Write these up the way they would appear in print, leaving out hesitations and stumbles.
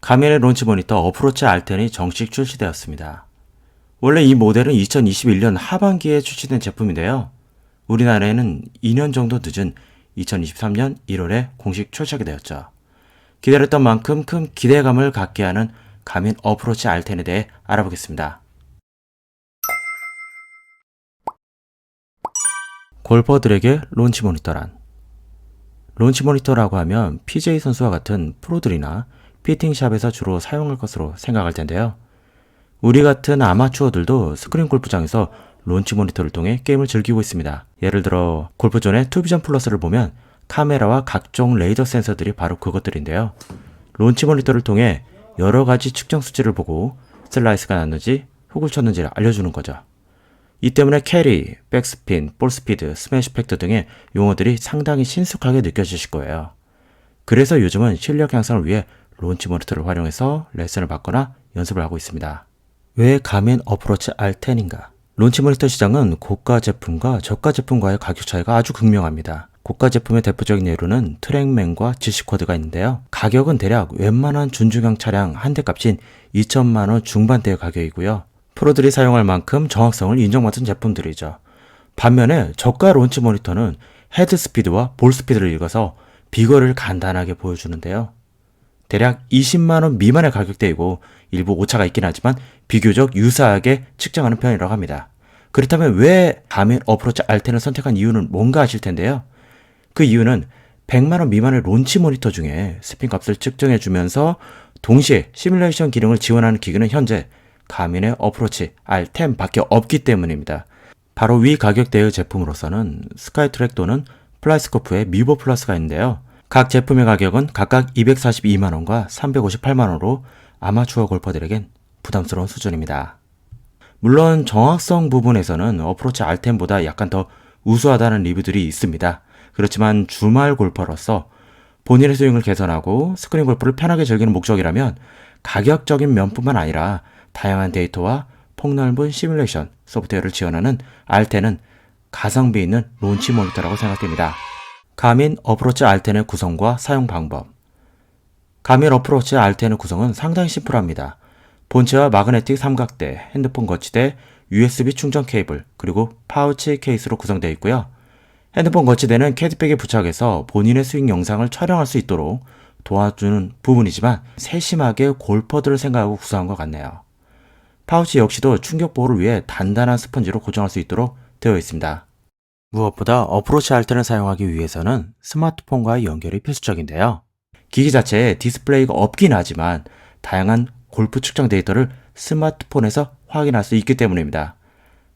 가민의 론치 모니터 어프로치 R10이 정식 출시되었습니다. 원래 이 모델은 2021년 하반기에 출시된 제품인데요. 우리나라에는 2년 정도 늦은 2023년 1월에 공식 출시하게 되었죠. 기다렸던 만큼 큰 기대감을 갖게 하는 가민 어프로치 R10에 대해 알아보겠습니다. 골퍼들에게 론치 모니터란? 론치 모니터라고 하면 PGA 선수와 같은 프로들이나 피팅샵에서 주로 사용할 것으로 생각할 텐데요. 우리 같은 아마추어들도 스크린 골프장에서 론치 모니터를 통해 게임을 즐기고 있습니다. 예를 들어 골프존의 투비전 플러스를 보면 카메라와 각종 레이더 센서들이 바로 그것들인데요. 론치 모니터를 통해 여러 가지 측정 수치를 보고 슬라이스가 났는지 훅을 쳤는지를 알려주는 거죠. 이 때문에 캐리, 백스핀, 볼스피드, 스매시 팩터 등의 용어들이 상당히 친숙하게 느껴지실 거예요. 그래서 요즘은 실력 향상을 위해 론치 모니터를 활용해서 레슨을 받거나 연습을 하고 있습니다. 왜 가민 어프로치 R10인가? 론치 모니터 시장은 고가 제품과 저가 제품과의 가격 차이가 아주 극명합니다. 고가 제품의 대표적인 예로는 트랙맨과 지시코드가 있는데요. 가격은 대략 웬만한 준중형 차량 한 대 값인 2천만원 중반대의 가격이고요. 프로들이 사용할 만큼 정확성을 인정받은 제품들이죠. 반면에 저가 론치 모니터는 헤드 스피드와 볼 스피드를 읽어서 비거리를 간단하게 보여주는데요. 대략 20만원 미만의 가격대이고 일부 오차가 있긴 하지만 비교적 유사하게 측정하는 편이라고 합니다. 그렇다면 왜 가민 어프로치 R10을 선택한 이유는 뭔가 아실 텐데요. 그 이유는 100만원 미만의 론치 모니터 중에 스핀 값을 측정해주면서 동시에 시뮬레이션 기능을 지원하는 기기는 현재 가민의 어프로치 R10 밖에 없기 때문입니다. 바로 위 가격대의 제품으로서는 스카이트랙 또는 플라이스코프의 미보 플러스가 있는데요. 각 제품의 가격은 각각 242만원과 358만원으로 아마추어 골퍼들에겐 부담스러운 수준입니다. 물론 정확성 부분에서는 어프로치 R10보다 약간 더 우수하다는 리뷰들이 있습니다. 그렇지만 주말 골퍼로서 본인의 스윙을 개선하고 스크린 골프를 편하게 즐기는 목적이라면 가격적인 면뿐만 아니라 다양한 데이터와 폭넓은 시뮬레이션 소프트웨어를 지원하는 R10은 가성비 있는 론치 모니터라고 생각됩니다. 가민 어프로치 R10의 구성과 사용 방법. 가민 어프로치 R10의 구성은 상당히 심플합니다. 본체와 마그네틱 삼각대, 핸드폰 거치대, USB 충전 케이블, 그리고 파우치 케이스로 구성되어 있고요. 핸드폰 거치대는 캐디백에 부착해서 본인의 스윙 영상을 촬영할 수 있도록 도와주는 부분이지만 세심하게 골퍼들을 생각하고 구성한 것 같네요. 파우치 역시도 충격 보호를 위해 단단한 스펀지로 고정할 수 있도록 되어 있습니다. 무엇보다 어프로치 R10을 사용하기 위해서는 스마트폰과의 연결이 필수적인데요. 기기 자체에 디스플레이가 없긴 하지만 다양한 골프 측정 데이터를 스마트폰에서 확인할 수 있기 때문입니다.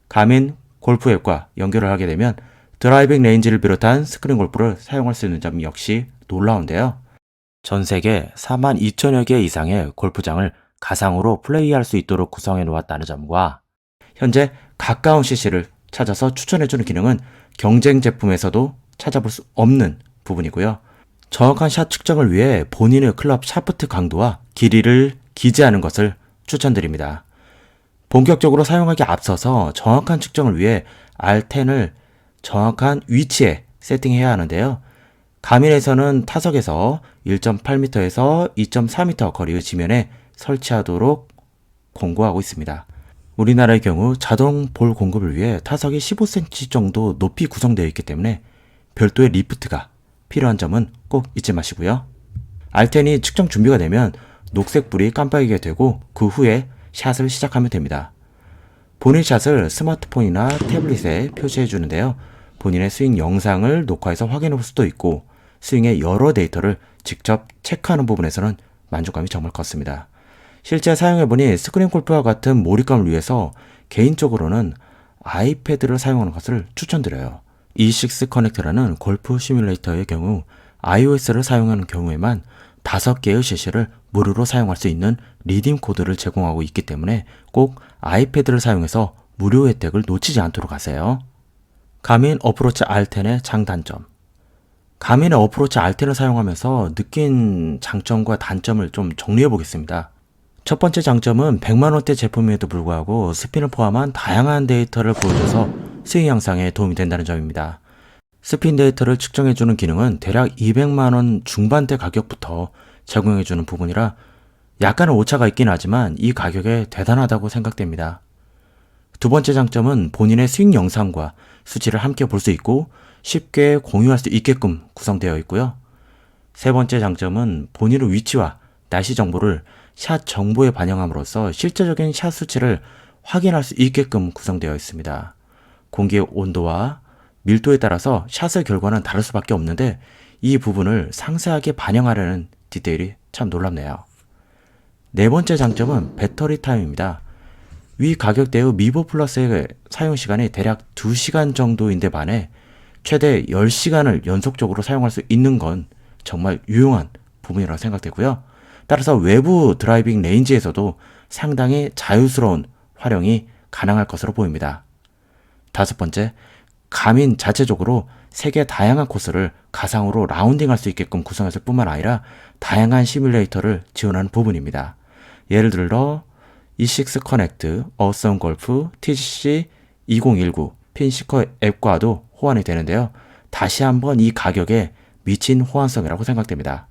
가민 골프 앱과 연결을 하게 되면 드라이빙 레인지를 비롯한 스크린 골프를 사용할 수 있는 점 역시 놀라운데요. 전 세계 4만 2천여 개 이상의 골프장을 가상으로 플레이할 수 있도록 구성해 놓았다는 점과 현재 가까운 CC를 찾아서 추천해주는 기능은 경쟁 제품에서도 찾아볼 수 없는 부분이고요. 정확한 샷 측정을 위해 본인의 클럽 샤프트 강도와 길이를 기재하는 것을 추천드립니다. 본격적으로 사용하기 앞서서 정확한 측정을 위해 R10을 정확한 위치에 세팅해야 하는데요. 가민에서는 타석에서 1.8m에서 2.4m 거리의 지면에 설치하도록 권고하고 있습니다. 우리나라의 경우 자동 볼 공급을 위해 타석이 15cm 정도 높이 구성되어 있기 때문에 별도의 리프트가 필요한 점은 꼭 잊지 마시고요. R10이 측정 준비가 되면 녹색 불이 깜빡이게 되고 그 후에 샷을 시작하면 됩니다. 본인 샷을 스마트폰이나 태블릿에 표시해 주는데요. 본인의 스윙 영상을 녹화해서 확인해 볼 수도 있고 스윙의 여러 데이터를 직접 체크하는 부분에서는 만족감이 정말 컸습니다. 실제 사용해보니 스크린 골프와 같은 몰입감을 위해서 개인적으로는 아이패드를 사용하는 것을 추천드려요. E6 커넥트라는 골프 시뮬레이터의 경우 iOS를 사용하는 경우에만 5개의 CC를 무료로 사용할 수 있는 리딤 코드를 제공하고 있기 때문에 꼭 아이패드를 사용해서 무료 혜택을 놓치지 않도록 하세요. 가민 어프로치 R10의 장단점. 가민의 어프로치 R10을 사용하면서 느낀 장점과 단점을 좀 정리해 보겠습니다. 첫 번째 장점은 100만원대 제품임에도 불구하고 스핀을 포함한 다양한 데이터를 보여줘서 스윙 향상에 도움이 된다는 점입니다. 스핀 데이터를 측정해주는 기능은 대략 200만원 중반대 가격부터 제공해주는 부분이라 약간의 오차가 있긴 하지만 이 가격에 대단하다고 생각됩니다. 두 번째 장점은 본인의 스윙 영상과 수치를 함께 볼 수 있고 쉽게 공유할 수 있게끔 구성되어 있고요. 세 번째 장점은 본인의 위치와 날씨 정보를 샷 정보에 반영함으로써 실제적인 샷 수치를 확인할 수 있게끔 구성되어 있습니다. 공기의 온도와 밀도에 따라서 샷의 결과는 다를 수밖에 없는데 이 부분을 상세하게 반영하려는 디테일이 참 놀랍네요. 네 번째 장점은 배터리 타임입니다. 위 가격대의 미보 플러스의 사용시간이 대략 2시간 정도인데 반해 최대 10시간을 연속적으로 사용할 수 있는 건 정말 유용한 부분이라고 생각되고요. 따라서 외부 드라이빙 레인지에서도 상당히 자유스러운 활용이 가능할 것으로 보입니다. 다섯 번째, 가민 자체적으로 세계 다양한 코스를 가상으로 라운딩할 수 있게끔 구성했을 뿐만 아니라 다양한 시뮬레이터를 지원하는 부분입니다. 예를 들어 E6 커넥트, 어썸 골프, TGC 2019, 핀시커 앱과도 호환이 되는데요. 다시 한번 이 가격에 미친 호환성이라고 생각됩니다.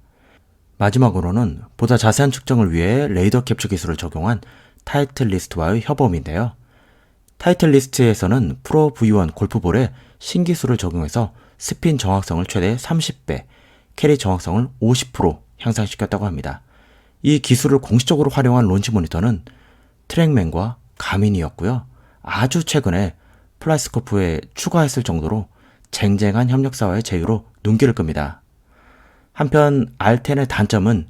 마지막으로는 보다 자세한 측정을 위해 레이더 캡처 기술을 적용한 타이틀 리스트와의 협업인데요. 타이틀 리스트에서는 프로 V1 골프볼에 신기술을 적용해서 스핀 정확성을 최대 30배, 캐리 정확성을 50% 향상시켰다고 합니다. 이 기술을 공식적으로 활용한 론치 모니터는 트랙맨과 가민이었고요. 아주 최근에 플라이스코프에 추가했을 정도로 쟁쟁한 협력사와의 제휴로 눈길을 끕니다. 한편 R10의 단점은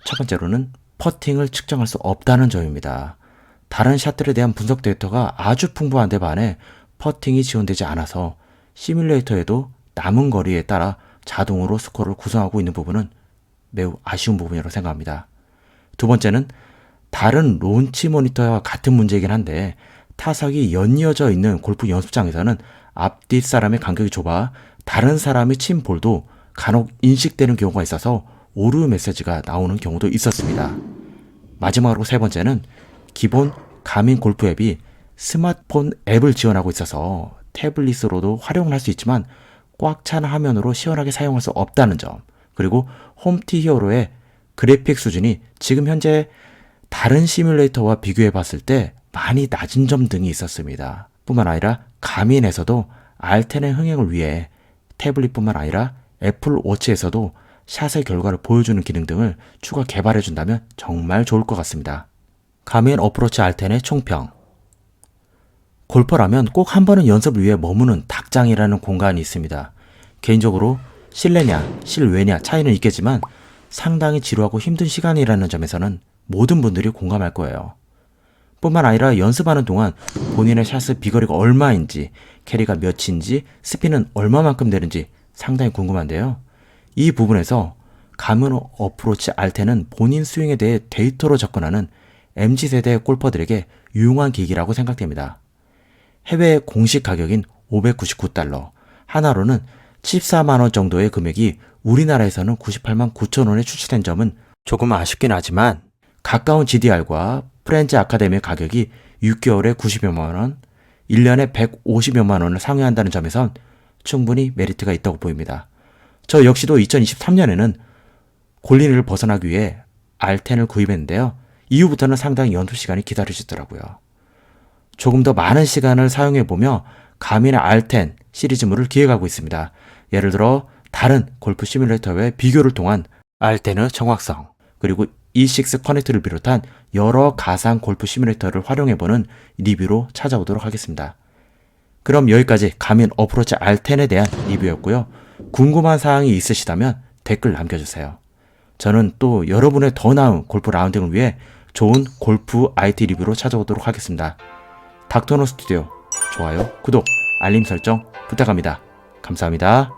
첫 번째로는 퍼팅을 측정할 수 없다는 점입니다. 다른 샷들에 대한 분석 데이터가 아주 풍부한데 반해 퍼팅이 지원되지 않아서 시뮬레이터에도 남은 거리에 따라 자동으로 스코어를 구성하고 있는 부분은 매우 아쉬운 부분이라고 생각합니다. 두 번째는 다른 론치 모니터와 같은 문제이긴 한데 타석이 연이어져 있는 골프 연습장에서는 앞뒷 사람의 간격이 좁아 다른 사람이 친 볼도 간혹 인식되는 경우가 있어서 오류 메시지가 나오는 경우도 있었습니다. 마지막으로 세 번째는 기본 가민 골프 앱이 스마트폰 앱을 지원하고 있어서 태블릿으로도 활용을 할 수 있지만 꽉 찬 화면으로 시원하게 사용할 수 없다는 점, 그리고 홈티 히어로의 그래픽 수준이 지금 현재 다른 시뮬레이터와 비교해 봤을 때 많이 낮은 점 등이 있었습니다. 뿐만 아니라 가민에서도 R10의 흥행을 위해 태블릿뿐만 아니라 애플 워치에서도 샷의 결과를 보여주는 기능 등을 추가 개발해 준다면 정말 좋을 것 같습니다. 가민 어프로치 R10의 총평. 골퍼라면 꼭 한 번은 연습을 위해 머무는 닭장이라는 공간이 있습니다. 개인적으로 실내냐 실외냐 차이는 있겠지만 상당히 지루하고 힘든 시간이라는 점에서는 모든 분들이 공감할 거예요. 뿐만 아니라 연습하는 동안 본인의 샷의 비거리가 얼마인지, 캐리가 몇인지, 스핀은 얼마만큼 되는지 상당히 궁금한데요. 이 부분에서 가민 어프로치 R10은 본인 스윙에 대해 데이터로 접근하는 MZ세대 골퍼들에게 유용한 기기라고 생각됩니다. 해외 공식 가격인 $599, 하나로는 14만원 정도의 금액이 우리나라에서는 98만 9천원에 출시된 점은 조금 아쉽긴 하지만 가까운 GDR과 프렌즈 아카데미의 가격이 6개월에 90여만원, 1년에 150여만원을 상회한다는 점에선 충분히 메리트가 있다고 보입니다. 저 역시도 2023년에는 골린을 벗어나기 위해 R10을 구입했는데요. 이후부터는 상당히 연습시간이 기다려지더라고요. 조금 더 많은 시간을 사용해보며 가민의 R10 시리즈물을 기획하고 있습니다. 예를 들어 다른 골프 시뮬레이터와의 비교를 통한 R10의 정확성, 그리고 E6 커넥트를 비롯한 여러 가상 골프 시뮬레이터를 활용해보는 리뷰로 찾아오도록 하겠습니다. 그럼 여기까지 가민 어프로치 R10에 대한 리뷰였고요. 궁금한 사항이 있으시다면 댓글 남겨주세요. 저는 또 여러분의 더 나은 골프 라운딩을 위해 좋은 골프 IT 리뷰로 찾아오도록 하겠습니다. 닥터노 스튜디오 좋아요, 구독, 알림 설정 부탁합니다. 감사합니다.